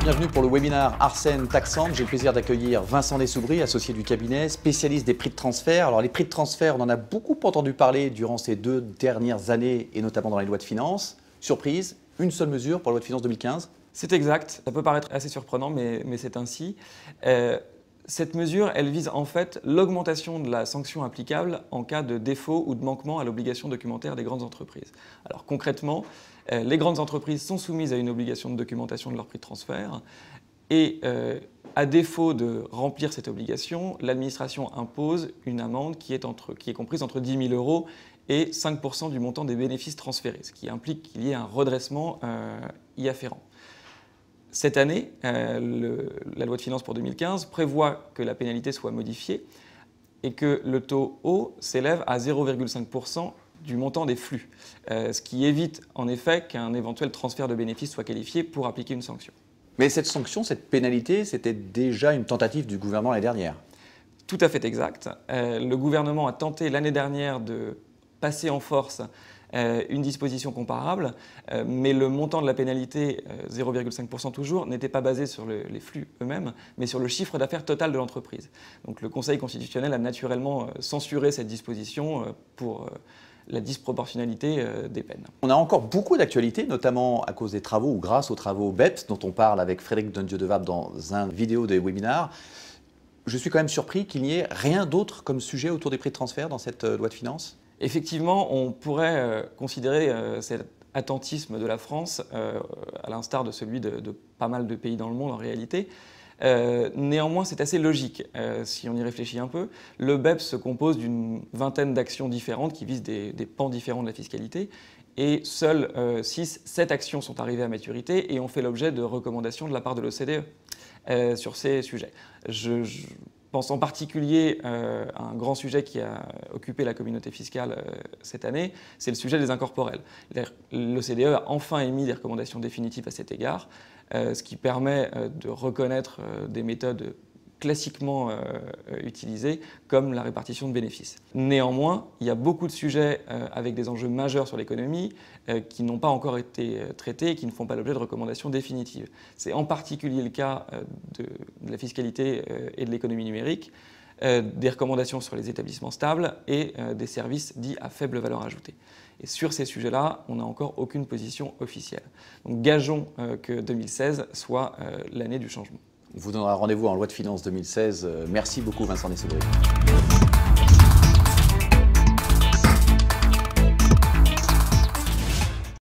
bienvenue pour le webinaire Arsène Taxante. J'ai le plaisir d'accueillir Vincent Dessoubry, associé du cabinet, spécialiste des prix de transfert. Alors les prix de transfert, on en a beaucoup entendu parler durant ces 2 dernières années et notamment dans les lois de finances. Surprise, une seule mesure pour la loi de finances 2015. C'est exact, ça peut paraître assez surprenant, mais c'est ainsi. Cette mesure, elle vise en fait l'augmentation de la sanction applicable en cas de défaut ou de manquement à l'obligation documentaire des grandes entreprises. Alors concrètement, les grandes entreprises sont soumises à une obligation de documentation de leur prix de transfert et à défaut de remplir cette obligation, l'administration impose une amende qui est comprise entre 10 000 € et 5% du montant des bénéfices transférés, ce qui implique qu'il y ait un redressement y afférent. Cette année, la loi de finances pour 2015 prévoit que la pénalité soit modifiée et que le taux haut s'élève à 0,5% du montant des flux, ce qui évite en effet qu'un éventuel transfert de bénéfices soit qualifié pour appliquer une sanction. Mais cette sanction, cette pénalité, c'était déjà une tentative du gouvernement l'année dernière. Tout à fait exact. Le gouvernement a tenté l'année dernière de passer en force une disposition comparable, mais le montant de la pénalité, 0,5% toujours, n'était pas basé sur les flux eux-mêmes, mais sur le chiffre d'affaires total de l'entreprise. Donc le Conseil constitutionnel a naturellement censuré cette disposition pour la disproportionnalité des peines. On a encore beaucoup d'actualités, notamment à cause des travaux ou grâce aux travaux BEPS dont on parle avec Frédéric Dondieu-Devabre dans une vidéo des webinaires. Je suis quand même surpris qu'il n'y ait rien d'autre comme sujet autour des prix de transfert dans cette loi de finances. Effectivement, on pourrait considérer cet attentisme de la France, à l'instar de celui de pas mal de pays dans le monde en réalité. Néanmoins, c'est assez logique si on y réfléchit un peu. Le BEPS se compose d'une vingtaine d'actions différentes qui visent des pans différents de la fiscalité. Et seules 6-7 actions sont arrivées à maturité et ont fait l'objet de recommandations de la part de l'OCDE sur ces sujets. Je pense en particulier à un grand sujet qui a occupé la communauté fiscale cette année, c'est le sujet des incorporels. L'OCDE a enfin émis des recommandations définitives à cet égard, ce qui permet de reconnaître des méthodes classiquement utilisées comme la répartition de bénéfices. Néanmoins, il y a beaucoup de sujets avec des enjeux majeurs sur l'économie qui n'ont pas encore été traités et qui ne font pas l'objet de recommandations définitives. C'est en particulier le cas de la fiscalité et de l'économie numérique, des recommandations sur les établissements stables et des services dits à faible valeur ajoutée. Et sur ces sujets-là, on n'a encore aucune position officielle. Donc gageons que 2016 soit l'année du changement. On vous donnera rendez-vous en loi de finances 2016. Merci beaucoup Vincent Dessoubry.